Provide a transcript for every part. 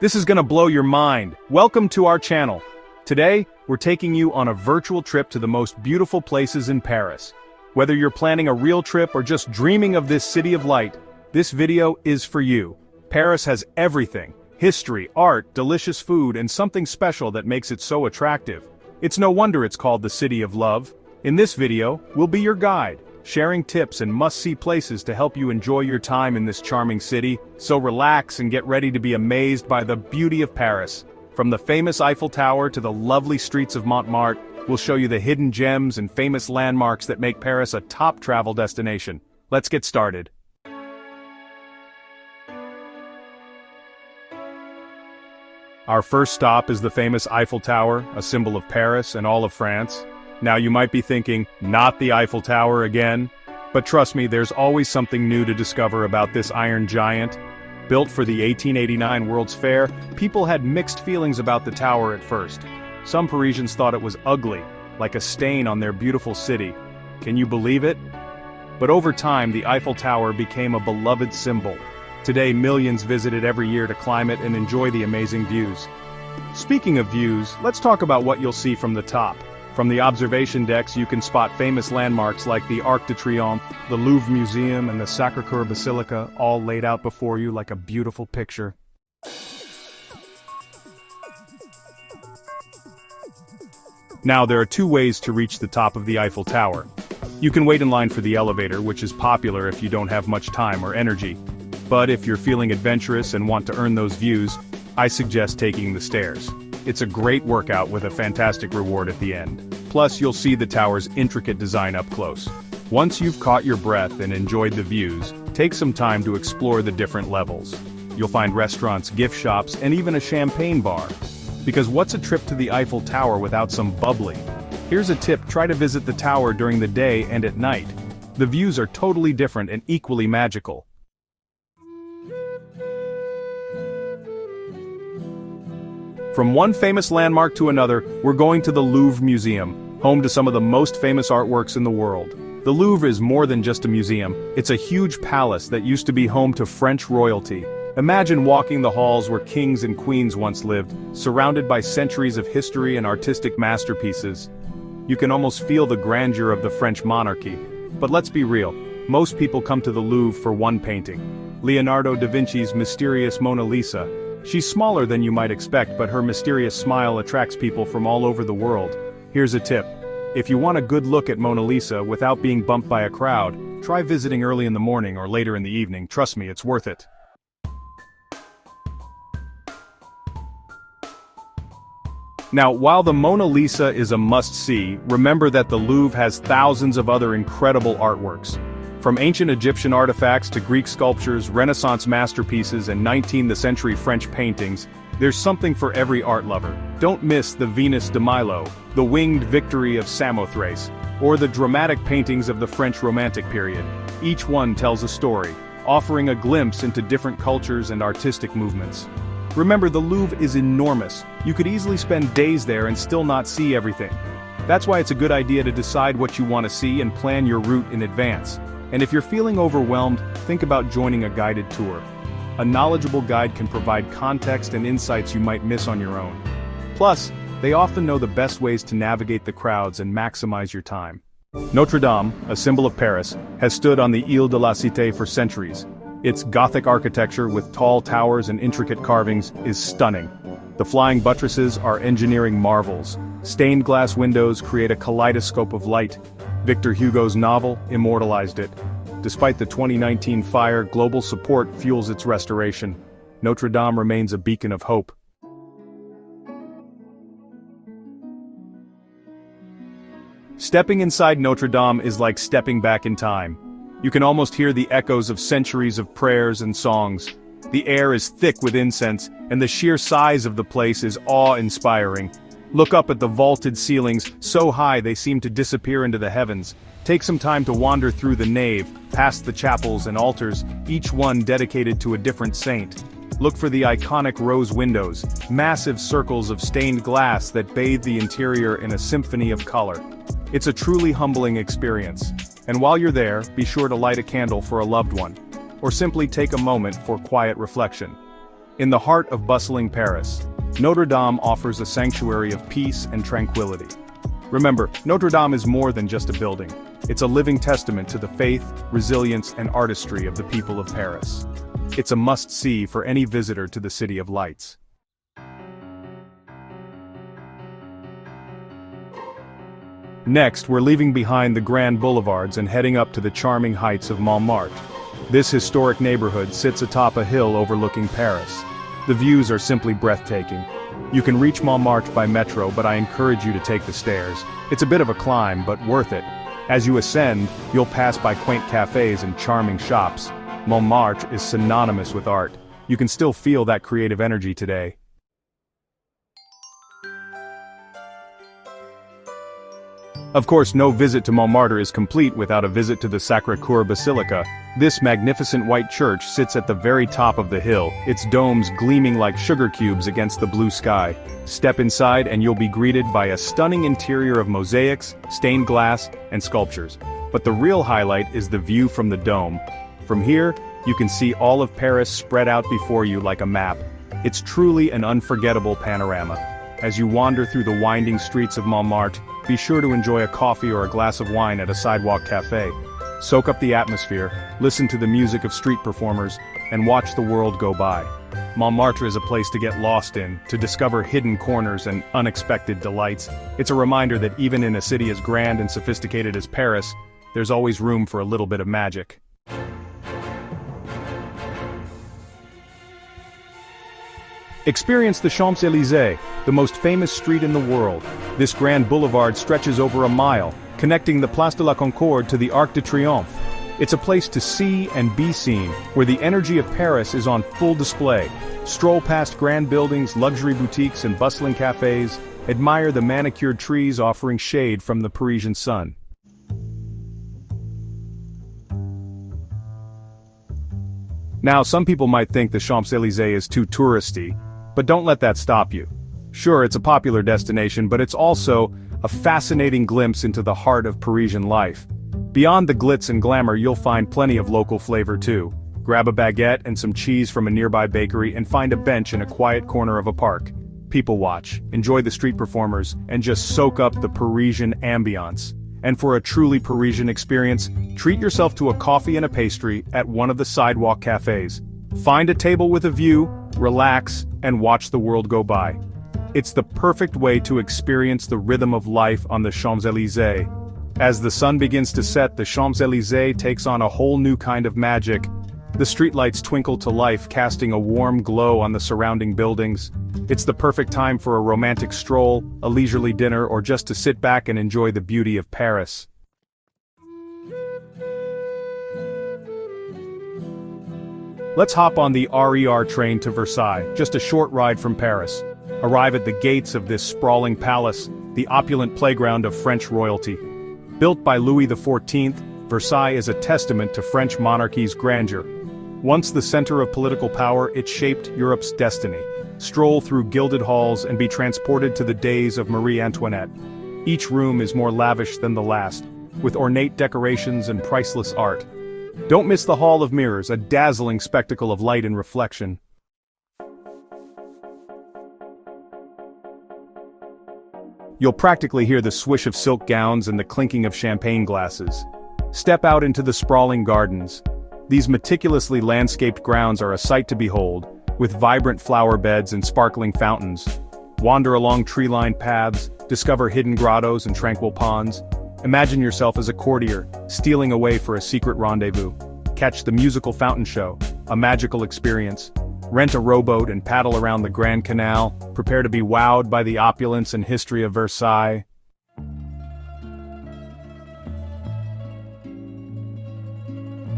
This is gonna blow your mind. Welcome to our channel. Today, we're taking you on a virtual trip to the most beautiful places in Paris. Whether you're planning a real trip or just dreaming of this city of light, this video is for you. Paris has everything: history, art, delicious food, and something special that makes it so attractive. It's no wonder it's called the City of Love. In this video, we'll be your guide, sharing tips and must-see places to help you enjoy your time in this charming city, so relax and get ready to be amazed by the beauty of Paris. From the famous Eiffel Tower to the lovely streets of Montmartre, we'll show you the hidden gems and famous landmarks that make Paris a top travel destination. Let's get started. Our first stop is the famous Eiffel Tower, a symbol of Paris and all of France. Now you might be thinking, not the Eiffel Tower again? But trust me, there's always something new to discover about this iron giant. Built for the 1889 World's Fair, people had mixed feelings about the tower at first. Some Parisians thought it was ugly, like a stain on their beautiful city. Can you believe it? But over time, the Eiffel Tower became a beloved symbol. Today, millions visit it every year to climb it and enjoy the amazing views. Speaking of views, let's talk about what you'll see from the top. From the observation decks, you can spot famous landmarks like the Arc de Triomphe, the Louvre Museum, and the Sacré-Cœur Basilica, all laid out before you like a beautiful picture. Now, there are two ways to reach the top of the Eiffel Tower. You can wait in line for the elevator, which is popular if you don't have much time or energy. But if you're feeling adventurous and want to earn those views, I suggest taking the stairs. It's a great workout with a fantastic reward at the end. Plus, you'll see the tower's intricate design up close. Once you've caught your breath and enjoyed the views, take some time to explore the different levels. You'll find restaurants, gift shops, and even a champagne bar. Because what's a trip to the Eiffel Tower without some bubbly? Here's a tip: try to visit the tower during the day and at night. The views are totally different and equally magical. From one famous landmark to another, we're going to the Louvre Museum, home to some of the most famous artworks in the world. The Louvre is more than just a museum, it's a huge palace that used to be home to French royalty. Imagine walking the halls where kings and queens once lived, surrounded by centuries of history and artistic masterpieces. You can almost feel the grandeur of the French monarchy. But let's be real, most people come to the Louvre for one painting: Leonardo da Vinci's mysterious Mona Lisa. She's smaller than you might expect, but her mysterious smile attracts people from all over the world. Here's a tip: if you want a good look at Mona Lisa without being bumped by a crowd, try visiting early in the morning or later in the evening. Trust me, it's worth it. Now, while the Mona Lisa is a must-see, remember that the Louvre has thousands of other incredible artworks. From ancient Egyptian artifacts to Greek sculptures, Renaissance masterpieces, and 19th century French paintings, there's something for every art lover. Don't miss the Venus de Milo, the Winged Victory of Samothrace, or the dramatic paintings of the French Romantic period. Each one tells a story, offering a glimpse into different cultures and artistic movements. Remember, the Louvre is enormous. You could easily spend days there and still not see everything. That's why it's a good idea to decide what you want to see and plan your route in advance. And if you're feeling overwhelmed, think about joining a guided tour. A knowledgeable guide can provide context and insights you might miss on your own. Plus, they often know the best ways to navigate the crowds and maximize your time. Notre Dame, a symbol of Paris, has stood on the Ile de la Cité for centuries. Its Gothic architecture with tall towers and intricate carvings is stunning. The flying buttresses are engineering marvels. Stained glass windows create a kaleidoscope of light. Victor Hugo's novel immortalized it. Despite the 2019 fire, global support fuels its restoration. Notre Dame remains a beacon of hope. Stepping inside Notre Dame is like stepping back in time. You can almost hear the echoes of centuries of prayers and songs. The air is thick with incense, and the sheer size of the place is awe-inspiring. Look up at the vaulted ceilings, so high they seem to disappear into the heavens. Take some time to wander through the nave, past the chapels and altars, each one dedicated to a different saint. Look for the iconic rose windows, massive circles of stained glass that bathe the interior in a symphony of color. It's a truly humbling experience. And while you're there, be sure to light a candle for a loved one, or simply take a moment for quiet reflection. In the heart of bustling Paris, Notre Dame offers a sanctuary of peace and tranquility. Remember, Notre Dame is more than just a building. It's a living testament to the faith, resilience, and artistry of the people of Paris. It's a must-see for any visitor to the City of Lights. Next, we're leaving behind the grand boulevards and heading up to the charming heights of Montmartre. This historic neighborhood sits atop a hill overlooking Paris. The views are simply breathtaking. You can reach Montmartre by metro, but I encourage you to take the stairs. It's a bit of a climb, but worth it. As you ascend, you'll pass by quaint cafes and charming shops. Montmartre is synonymous with art. You can still feel that creative energy today. Of course, no visit to Montmartre is complete without a visit to the Sacré-Cœur Basilica. This magnificent white church sits at the very top of the hill, its domes gleaming like sugar cubes against the blue sky. Step inside and you'll be greeted by a stunning interior of mosaics, stained glass, and sculptures. But the real highlight is the view from the dome. From here, you can see all of Paris spread out before you like a map. It's truly an unforgettable panorama. As you wander through the winding streets of Montmartre, be sure to enjoy a coffee or a glass of wine at a sidewalk cafe. Soak up the atmosphere, listen to the music of street performers, and watch the world go by. Montmartre is a place to get lost in, to discover hidden corners and unexpected delights. It's a reminder that even in a city as grand and sophisticated as Paris, there's always room for a little bit of magic. Experience the Champs-Élysées, the most famous street in the world. This grand boulevard stretches over a mile, connecting the Place de la Concorde to the Arc de Triomphe. It's a place to see and be seen, where the energy of Paris is on full display. Stroll past grand buildings, luxury boutiques, and bustling cafes. Admire the manicured trees offering shade from the Parisian sun. Now, some people might think the Champs-Élysées is too touristy, but don't let that stop you. Sure, it's a popular destination, but it's also a fascinating glimpse into the heart of Parisian life. Beyond the glitz and glamour, you'll find plenty of local flavor too. Grab a baguette and some cheese from a nearby bakery and find a bench in a quiet corner of a park. People watch, enjoy the street performers, and just soak up the Parisian ambiance. And for a truly Parisian experience, treat yourself to a coffee and a pastry at one of the sidewalk cafes. Find a table with a view, relax, and watch the world go by. It's the perfect way to experience the rhythm of life on the Champs-Élysées. As the sun begins to set, the Champs-Élysées takes on a whole new kind of magic. The streetlights twinkle to life, casting a warm glow on the surrounding buildings. It's the perfect time for a romantic stroll, a leisurely dinner, or just to sit back and enjoy the beauty of Paris. Let's hop on the RER train to Versailles, just a short ride from Paris. Arrive at the gates of this sprawling palace, the opulent playground of French royalty. Built by Louis XIV, Versailles is a testament to French monarchy's grandeur. Once the center of political power, it shaped Europe's destiny. Stroll through gilded halls and be transported to the days of Marie Antoinette. Each room is more lavish than the last, with ornate decorations and priceless art. Don't miss the Hall of Mirrors, a dazzling spectacle of light and reflection. You'll practically hear the swish of silk gowns and the clinking of champagne glasses. Step out into the sprawling gardens. These meticulously landscaped grounds are a sight to behold, with vibrant flower beds and sparkling fountains. Wander along tree-lined paths, discover hidden grottos and tranquil ponds. Imagine yourself as a courtier, stealing away for a secret rendezvous. Catch the musical fountain show, a magical experience. Rent a rowboat and paddle around the Grand Canal. Prepare to be wowed by the opulence and history of Versailles.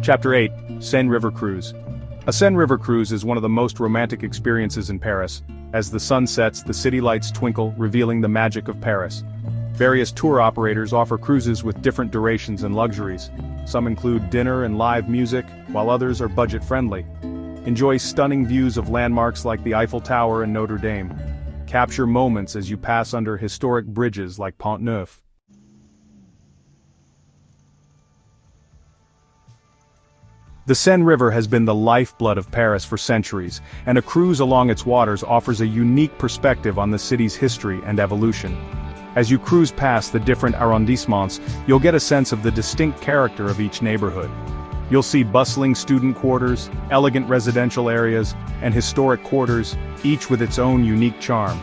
Chapter 8, Seine River Cruise. A Seine River cruise is one of the most romantic experiences in Paris. As the sun sets, the city lights twinkle, revealing the magic of Paris. Various tour operators offer cruises with different durations and luxuries. Some include dinner and live music, while others are budget-friendly. Enjoy stunning views of landmarks like the Eiffel Tower and Notre Dame. Capture moments as you pass under historic bridges like Pont Neuf. The Seine River has been the lifeblood of Paris for centuries, and a cruise along its waters offers a unique perspective on the city's history and evolution. As you cruise past the different arrondissements, you'll get a sense of the distinct character of each neighborhood. You'll see bustling student quarters, elegant residential areas, and historic quarters, each with its own unique charm.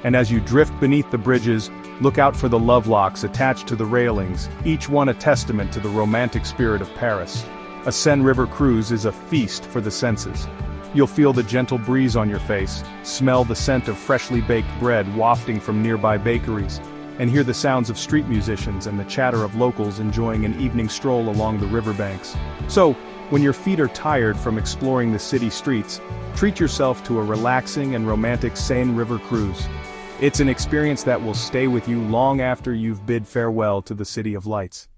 And as you drift beneath the bridges, look out for the love locks attached to the railings, each one a testament to the romantic spirit of Paris. A Seine River cruise is a feast for the senses. You'll feel the gentle breeze on your face, smell the scent of freshly baked bread wafting from nearby bakeries, and hear the sounds of street musicians and the chatter of locals enjoying an evening stroll along the riverbanks. So, when your feet are tired from exploring the city streets, treat yourself to a relaxing and romantic Seine River cruise. It's an experience that will stay with you long after you've bid farewell to the City of Lights.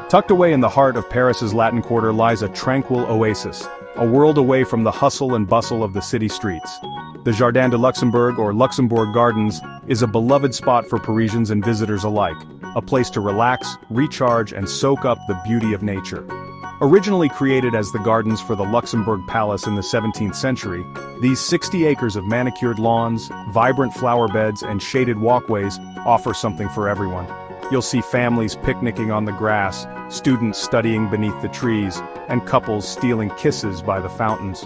Tucked away in the heart of Paris's Latin Quarter lies a tranquil oasis, a world away from the hustle and bustle of the city streets. The Jardin de Luxembourg, or Luxembourg Gardens, is a beloved spot for Parisians and visitors alike, a place to relax, recharge, and soak up the beauty of nature. Originally created as the gardens for the Luxembourg Palace in the 17th century, these 60 acres of manicured lawns, vibrant flower beds, and shaded walkways offer something for everyone. You'll see families picnicking on the grass, students studying beneath the trees, and couples stealing kisses by the fountains.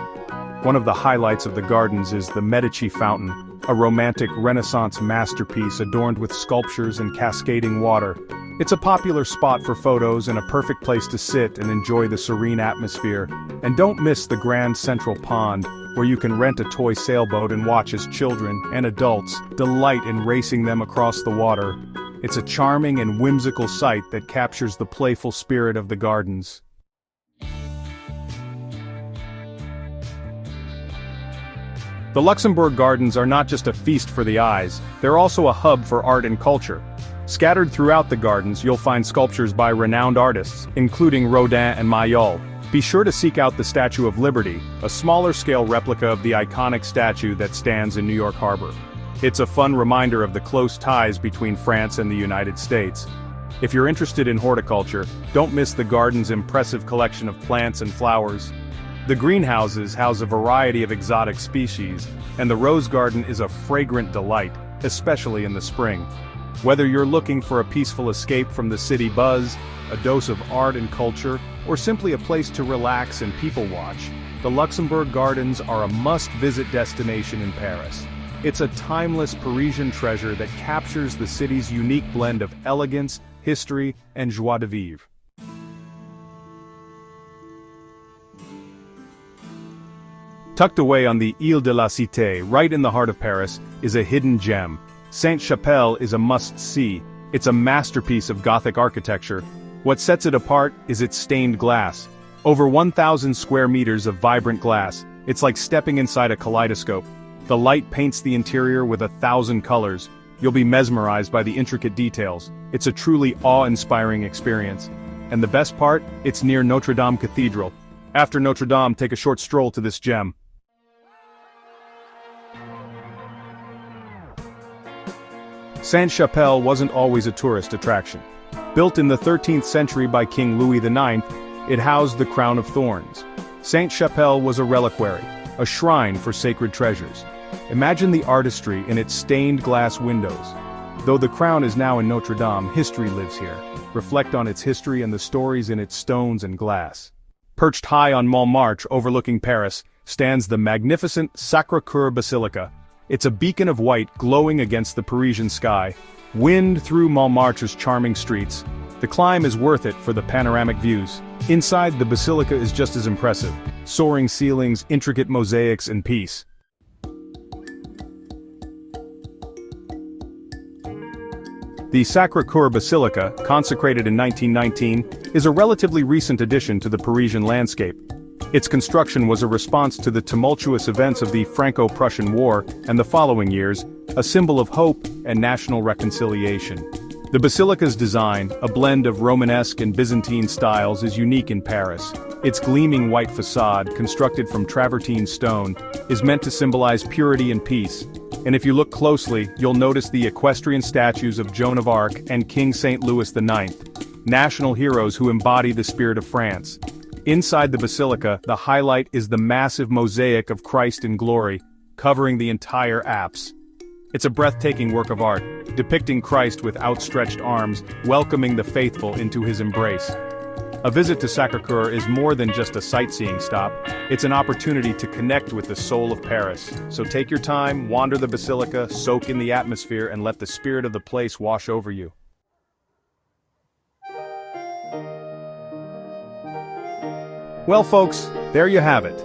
One of the highlights of the gardens is the Medici Fountain, a romantic Renaissance masterpiece adorned with sculptures and cascading water. It's a popular spot for photos and a perfect place to sit and enjoy the serene atmosphere. And don't miss the Grand Central Pond, where you can rent a toy sailboat and watch as children and adults delight in racing them across the water. It's a charming and whimsical sight that captures the playful spirit of the gardens. The Luxembourg Gardens are not just a feast for the eyes, they're also a hub for art and culture. Scattered throughout the gardens, you'll find sculptures by renowned artists, including Rodin and Mayol. Be sure to seek out the Statue of Liberty, a smaller-scale replica of the iconic statue that stands in New York Harbor. It's a fun reminder of the close ties between France and the United States. If you're interested in horticulture, don't miss the garden's impressive collection of plants and flowers. The greenhouses house a variety of exotic species, and the rose garden is a fragrant delight, especially in the spring. Whether you're looking for a peaceful escape from the city buzz, a dose of art and culture, or simply a place to relax and people watch, the Luxembourg Gardens are a must-visit destination in Paris. It's a timeless Parisian treasure that captures the city's unique blend of elegance, history, and joie de vivre. Tucked away on the Île de la Cité, right in the heart of Paris, is a hidden gem. Sainte-Chapelle is a must-see. It's a masterpiece of Gothic architecture. What sets it apart is its stained glass. Over 1,000 square meters of vibrant glass. It's like stepping inside a kaleidoscope. The light paints the interior with 1,000 colors. You'll be mesmerized by the intricate details. It's a truly awe-inspiring experience. And the best part? It's near Notre Dame Cathedral. After Notre Dame, take a short stroll to this gem. Sainte-Chapelle wasn't always a tourist attraction. Built in the 13th century by King Louis IX, it housed the Crown of Thorns. Sainte-Chapelle was a reliquary, a shrine for sacred treasures. Imagine the artistry in its stained glass windows. Though the crown is now in Notre Dame, history lives here. Reflect on its history and the stories in its stones and glass. Perched high on Montmartre overlooking Paris, stands the magnificent Sacré-Cœur Basilica. It's a beacon of white glowing against the Parisian sky. Wind through Montmartre's charming streets. The climb is worth it for the panoramic views. Inside, the basilica is just as impressive. Soaring ceilings, intricate mosaics, and peace. The Sacré-Cœur Basilica, consecrated in 1919, is a relatively recent addition to the Parisian landscape. Its construction was a response to the tumultuous events of the Franco-Prussian War and the following years, a symbol of hope and national reconciliation. The basilica's design, a blend of Romanesque and Byzantine styles, is unique in Paris. Its gleaming white facade, constructed from travertine stone, is meant to symbolize purity and peace. And if you look closely, you'll notice the equestrian statues of Joan of Arc and King St. Louis IX, national heroes who embody the spirit of France. Inside the basilica, the highlight is the massive mosaic of Christ in glory, covering the entire apse. It's a breathtaking work of art, depicting Christ with outstretched arms, welcoming the faithful into his embrace. A visit to Sacré-Cœur is more than just a sightseeing stop, it's an opportunity to connect with the soul of Paris. So take your time, wander the basilica, soak in the atmosphere, and let the spirit of the place wash over you. Well folks, there you have it.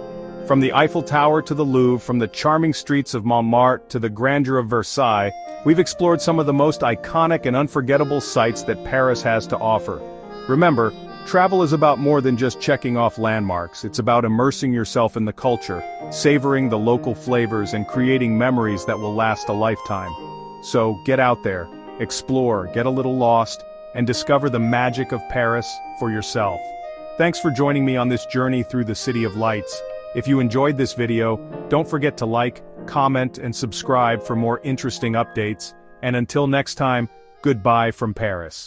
From the Eiffel Tower to the Louvre, from the charming streets of Montmartre to the grandeur of Versailles, we've explored some of the most iconic and unforgettable sights that Paris has to offer. Remember, travel is about more than just checking off landmarks, it's about immersing yourself in the culture, savoring the local flavors and creating memories that will last a lifetime. So get out there, explore, get a little lost, and discover the magic of Paris for yourself. Thanks for joining me on this journey through the City of Lights. If you enjoyed this video, don't forget to like, comment, and subscribe for more interesting updates. And until next time, goodbye from Paris.